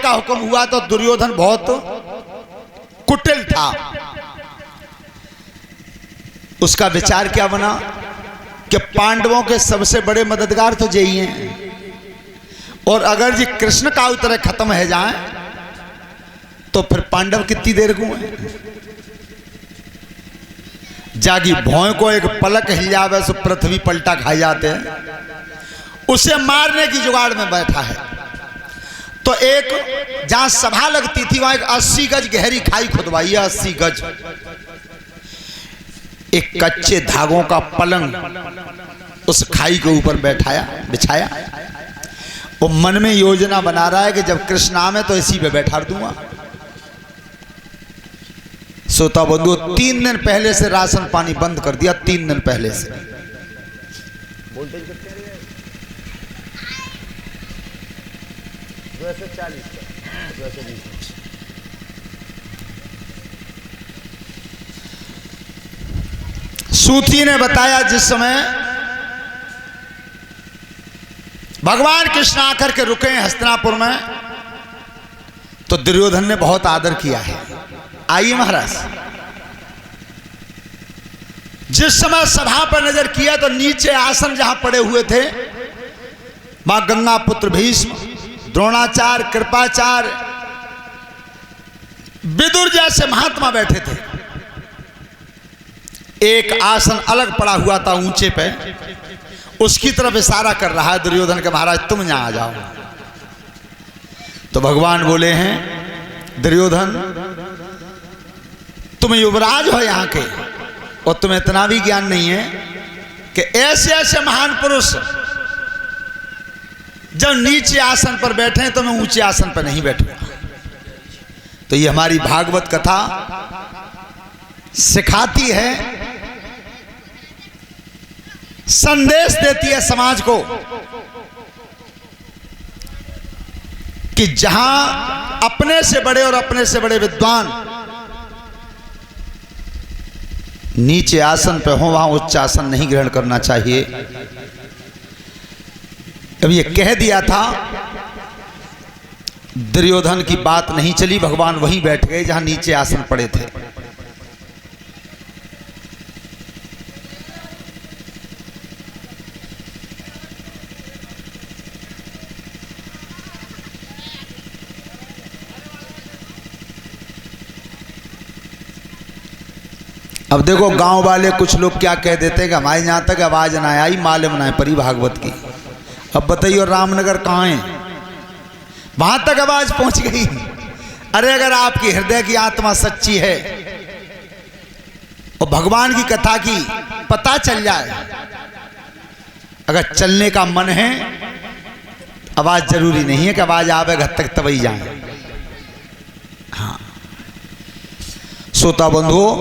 का हुक्म हुआ तो दुर्योधन बहुत कुटिल था। उसका विचार क्या बना कि पांडवों के सबसे बड़े मददगार तो यही हैं, और अगर जी कृष्ण का उतर खत्म है जाए तो फिर पांडव कितनी देर को है। जागी भौं को एक पलक हिल जावे सो पृथ्वी पलटा खाई जाते हैं, उसे मारने की जुगाड़ में बैठा है। तो एक जहां सभा लगती थी वहां एक 80 गज गहरी खाई खुदवाई है, 80 गज। एक कच्चे धागों का पलंग उस खाई के ऊपर बिछाया। वो मन में योजना बना रहा है कि जब कृष्ण आवे तो इसी पे बैठा दूंगा। सोता बंधु 3 दिन पहले से राशन पानी बंद कर दिया, 3 दिन पहले से। सूती ने बताया जिस समय भगवान कृष्ण आकर के रुके हैं हस्तिनापुर में, तो दुर्योधन ने बहुत आदर किया है। आइए महाराज। जिस समय सभा पर नजर किया तो नीचे आसन जहां पड़े हुए थे, मां गंगा पुत्र भीष्म, द्रोणाचार्य, कृपाचार्य, विदुर जैसे महात्मा बैठे थे। एक आसन अलग पड़ा हुआ था ऊंचे पे, उसकी तरफ इशारा कर रहा है दुर्योधन के, महाराज तुम यहां आ जाओ। तो भगवान बोले हैं दुर्योधन तुम युवराज हो यहाँ के, और तुम्हें इतना भी ज्ञान नहीं है कि ऐसे ऐसे महान पुरुष जब नीचे आसन पर बैठे हैं तो मैं ऊंचे आसन पर नहीं बैठूंगा। तो ये हमारी भागवत कथा सिखाती है, संदेश देती है समाज को कि जहां अपने से बड़े और अपने से बड़े विद्वान नीचे आसन पे हो वहां उच्च आसन नहीं ग्रहण करना चाहिए। अब ये कह दिया था, दुर्योधन की बात नहीं चली, भगवान वहीं बैठ गए जहां नीचे आसन पड़े थे। अब देखो गांव वाले कुछ लोग क्या कह देते हैं कि हमारे यहां तक आवाज ना आई, मालूम ना है परी भागवत की। अब बताइए रामनगर कहाँ है, वहां तक आवाज पहुंच गई। अरे अगर आपकी हृदय की आत्मा सच्ची है और भगवान की कथा की पता चल जाए, अगर चलने का मन है, आवाज जरूरी नहीं है कि आवाज आवे घर तक तब ही जाए। हाँ श्रोता बंधुओं,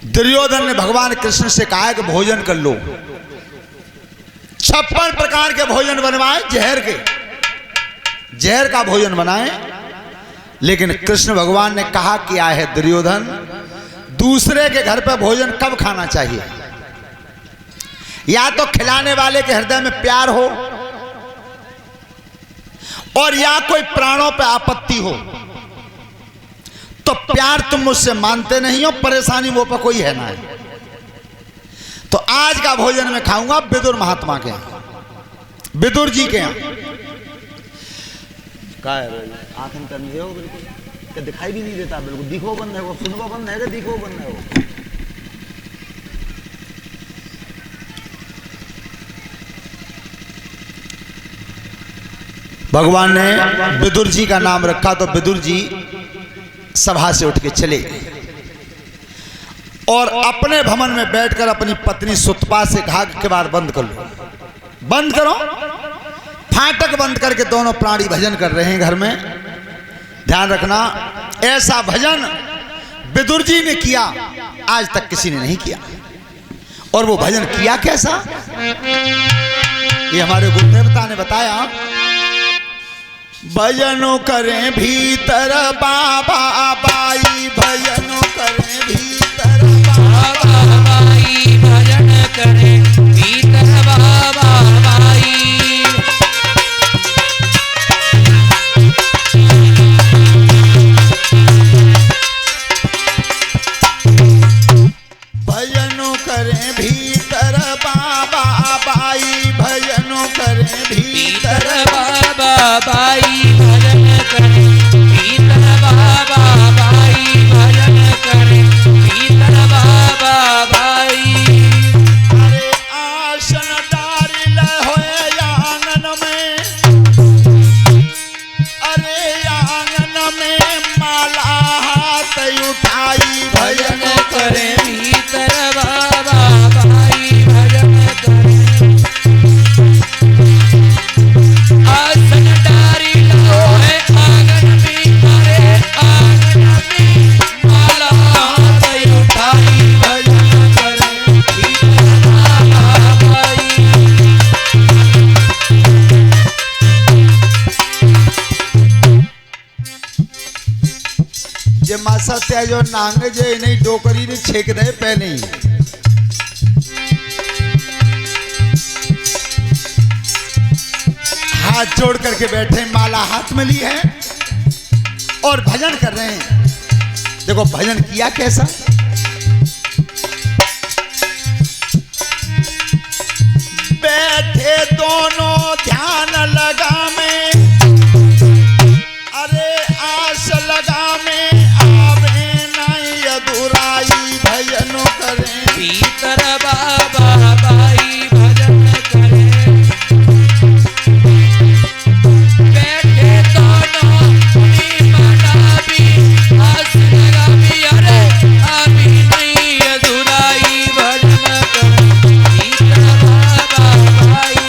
दुर्योधन ने भगवान कृष्ण से कहा कि भोजन कर लो। 56 प्रकार के भोजन बनवाए, जहर का भोजन बनाए। लेकिन कृष्ण भगवान ने कहा क्या है, दुर्योधन दूसरे के घर पर भोजन कब खाना चाहिए? या तो खिलाने वाले के हृदय में प्यार हो, और या कोई प्राणों पर आपत्ति हो। तो प्यार तुम मुझसे मानते नहीं हो, परेशानी वो पर कोई है ना है। तो आज का भोजन मैं खाऊंगा विदुर महात्मा के यहाँ, विदुर जी के यहाँ। बिल्कुल दिखाई भी नहीं देता, बिल्कुल दिखो बंद है वो, सुनवा बंद है, दिखो बंद है वो। भगवान ने विदुर जी का नाम रखा, तो विदुर जी सभा से उठ के चले और अपने भवन में बैठकर अपनी पत्नी सुतपा से कहा कि बार बंद कर लो, बंद करो। फाटक बंद करके दोनों प्राणी भजन कर रहे हैं घर में। ध्यान रखना, ऐसा भजन विदुर जी ने किया आज तक किसी ने नहीं किया। और वो भजन किया कैसा, ये हमारे गुरुदेवता ने बताया। भजनो करें भीतर बाबा बाई, भजनो करें भीतर बाबा बाई, भजन करें भीतर बाबा बाई। बाई भजन करे भीतर बाबा बाई भजन करे भीतर बाबा बाई। अरे आसन डारिल होए आंगन में, अरे आंगन में माला हाथ उठाई भजन करे भीतर बाबा बाई भजन करे। आसन डारी लोहे आंगन में अरे आंगन में माला हाथ उठाई भजन करे भीतर बाबा बाई। जे मासा त्या जो नांग जे नहीं डोकरी ने छेक दे पहले ही। हाथ जोड़ करके बैठे, माला हाथ में ली है और भजन कर रहे हैं। देखो भजन किया कैसा, बैठे दोनों ध्यान लगा में, अरे आस लगा में आवे नहीं अधूराई भजन करें भीतर बाबा बाई भजन करे। बैठे दोनों मुनि मनाबी आस लगाबी अरे अभी नहीं अधूराई भजन करे भीतर बाबा बाई।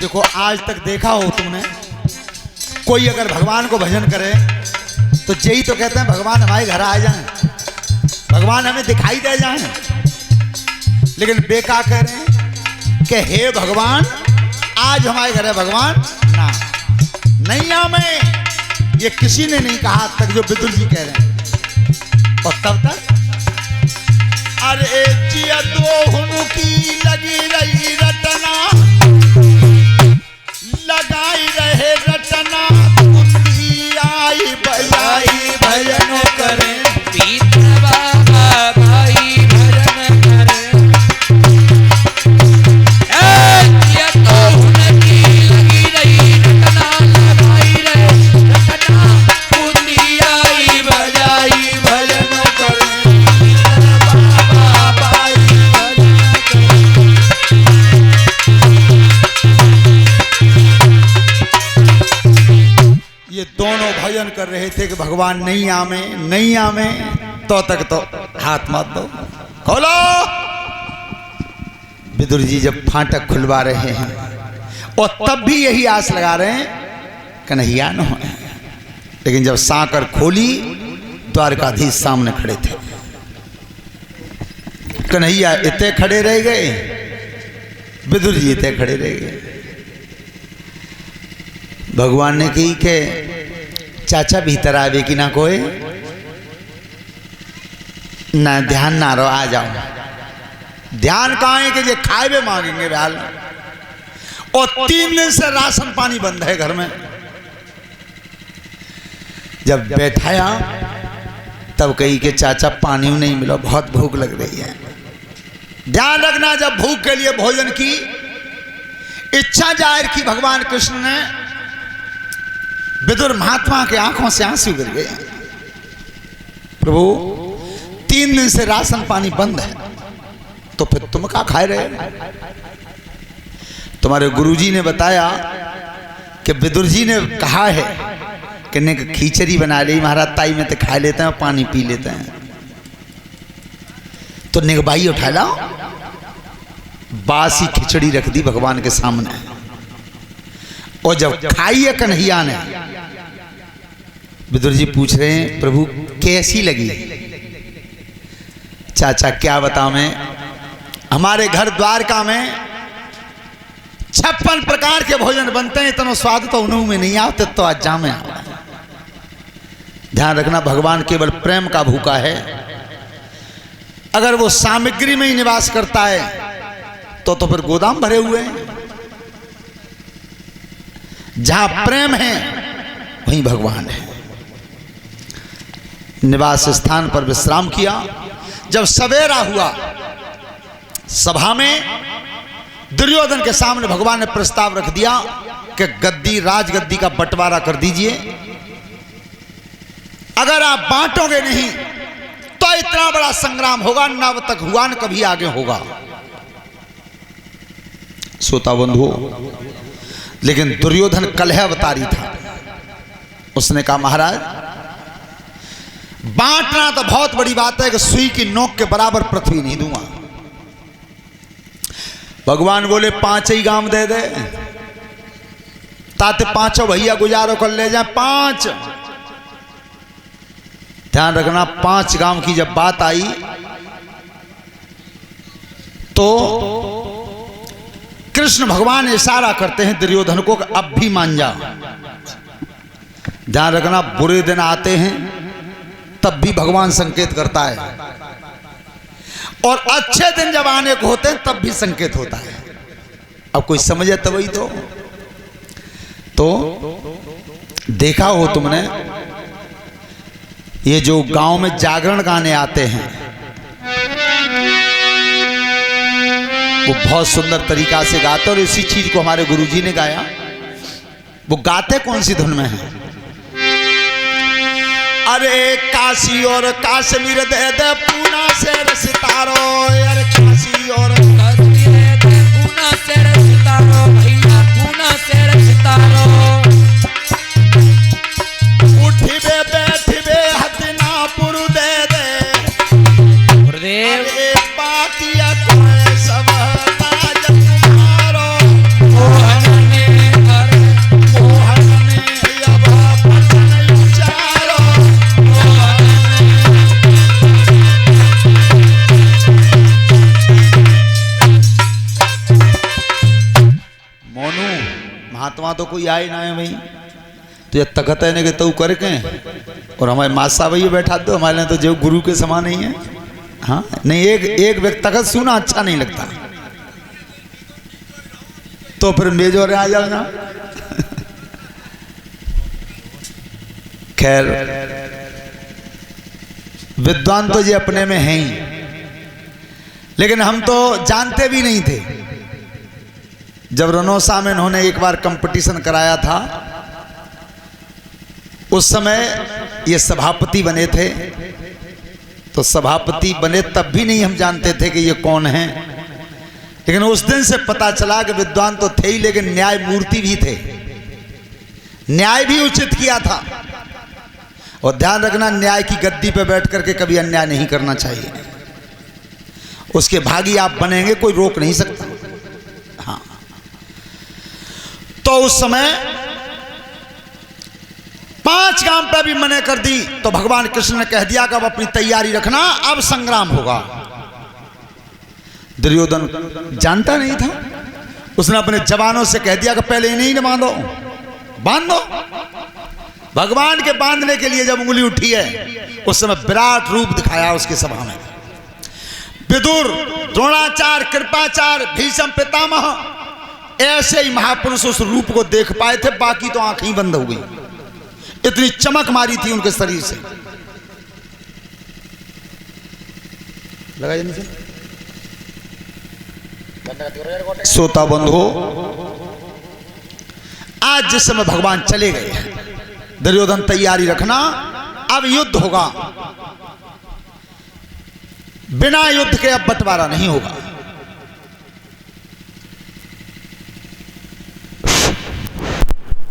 देखो आज तक देखा हो तुमने, कोई अगर भगवान को भजन करे तो यही तो कहते हैं भगवान हमारे घर आ जाएं, भगवान हमें दिखाई दे जाएं। लेकिन बेका कह रहे हैं कि हे भगवान आज हमारे घर है भगवान ना, नहीं आवे। ये किसी ने नहीं कहा तक, जो विदुर जी कह रहे हैं। और तब तक अरे जिया दो की लगी रही रटना, लगाई रहे रटना, कुंडी आई बजाई भजन करे भीतर बाबा भाई भजन करे। ये तो उनकी लगी रही रटना लगाई रहे रटना कुंडी आई बजाई भजन करे भीतर बाबा भाई भजन करे। ये दोनों भजन कर रहे थे कि भगवान नहीं आवे नहीं आवे, तो तक तो हाथ मत दो, खोलो। विदुर जी जब फाटक खुलवा रहे हैं और तब भी यही आस लगा रहे हैं कन्हैया न हो, लेकिन जब सांकर खोली द्वारकाधीश सामने खड़े थे। कन्हैया इतने खड़े रह गए, विदुर जी इतने खड़े रह गए। भगवान ने कही कि चाचा भीतर आवे कि ना कोई ना, ध्यान ना रहो, आ जाओ। ध्यान कहाँ है कि ये खाए मांगेंगे बहल, और 3 दिन से राशन पानी बंद है घर में। जब बैठाया तब कही कि चाचा पानी नहीं मिला, बहुत भूख लग रही है। ध्यान रखना, जब भूख के लिए भोजन की इच्छा जाहिर की भगवान कृष्ण ने, विदुर महात्मा के आंखों से आंसू गिर गए। प्रभु 3 दिन से राशन पानी बंद है, तो फिर तुम क्या खाए रहे? तुम्हारे गुरुजी ने बताया कि विदुर जी ने कहा है कि ने खिचड़ी बना ली महाराज, ताई में तो खा लेते हैं, पानी पी लेते हैं। तो निगबाई उठा लाओ, बासी खिचड़ी रख दी भगवान के सामने, और जब खाई है कन्हैया ने, विदुर जी पूछ रहे हैं प्रभु कैसी लगी? चाचा क्या बताऊं मैं, हमारे घर द्वारका में 56 प्रकार के भोजन बनते हैं, इतना स्वाद तो उन्हों में नहीं आते, तो आज जामे आ। ध्यान रखना, भगवान केवल प्रेम का भूखा है। अगर वो सामग्री में ही निवास करता है तो फिर गोदाम भरे हुए हैं। जहां प्रेम है वहीं भगवान है। निवास स्थान पर विश्राम किया। जब सवेरा हुआ, सभा में दुर्योधन के सामने भगवान ने प्रस्ताव रख दिया कि गद्दी, राजगद्दी का बंटवारा कर दीजिए। अगर आप बांटोगे नहीं तो इतना बड़ा संग्राम होगा, न अब तक हुआ न कभी आगे होगा। श्रोता बंधु, लेकिन दुर्योधन कलहवतारी था। उसने कहा महाराज, बांटना तो बहुत बड़ी बात है कि सुई की नोक के बराबर पृथ्वी नहीं दूंगा। भगवान बोले 5 ही गांव दे दे, ताते 5 भैया गुजारो कर ले जाए। 5, ध्यान रखना, 5 गांव की जब बात आई तो कृष्ण भगवान इशारा करते हैं दुर्योधन को कि अब भी मान जा। ध्यान रखना, बुरे दिन आते हैं तब भी भगवान संकेत करता है, और अच्छे दिन जब आने को होते हैं तब भी संकेत होता है। अब कोई समझे तो वही तो देखा हो तुमने, ये जो गांव में जागरण गाने आते हैं वो बहुत सुंदर तरीका से गाते, और इसी चीज को हमारे गुरुजी ने गाया। वो गाते कौन सी धुन में है? अरे काशी और काश्मीर दे दे पूना से सितारो, अरे काशी और पूना से सितारो, भैया पूना से सितारो। उठिबे बैठिबे हथिनापुर दे दे गुरुदेव, बाकिया कोई सब ताज तुम्हारो। मोहन ने अब पतन उचारो। मोनू, महात्मा तो कोई आए ना है भाई, तो ये तखत है कि तू करके, और हमारे मासा भैया बैठा दो, हमारे लिए तो जो गुरु के समान नहीं है। हाँ नहीं, एक व्यक्ति तखत सुना अच्छा नहीं लगता, तो फिर मेजोर आ जाओ ना। खैर, विद्वान तो ये अपने में हैं ही, लेकिन हम तो जानते भी नहीं थे। जब रनौसा में इन्होंने एक बार कंपटीशन कराया था, उस समय ये सभापति बने थे, तो सभापति बने तब भी नहीं हम जानते थे कि ये कौन है। लेकिन उस दिन से पता चला कि विद्वान तो थे ही, लेकिन न्याय मूर्ति भी थे, न्याय भी उचित किया था। और ध्यान रखना, न्याय की गद्दी पे बैठ करके कभी अन्याय नहीं करना चाहिए। उसके भागी आप बनेंगे, कोई रोक नहीं सकता। हाँ, तो उस समय 5 गांव पे भी मने कर दी, तो भगवान कृष्ण ने कह दिया कि अब अपनी तैयारी रखना, अब संग्राम होगा। दुर्योधन जानता नहीं था, उसने अपने जवानों से कह दिया कि पहले इन्हीं ने बांध दो। भगवान के बांधने के लिए जब उंगली उठी है, उस समय विराट रूप दिखाया उसकी सभा में। विदुर, द्रोणाचार्य, कृपाचार्य, भीष्म पितामह, ऐसे ही महापुरुष उस रूप को देख पाए थे, बाकी तो आंखें ही बंद हो गई, इतनी चमक मारी थी उनके शरीर से। लगाइए नीचे। श्रोता बंधु, आज जिस समय भगवान चले गए, दुर्योधन तैयारी रखना, अब युद्ध होगा। बिना युद्ध के अब बंटवारा नहीं होगा।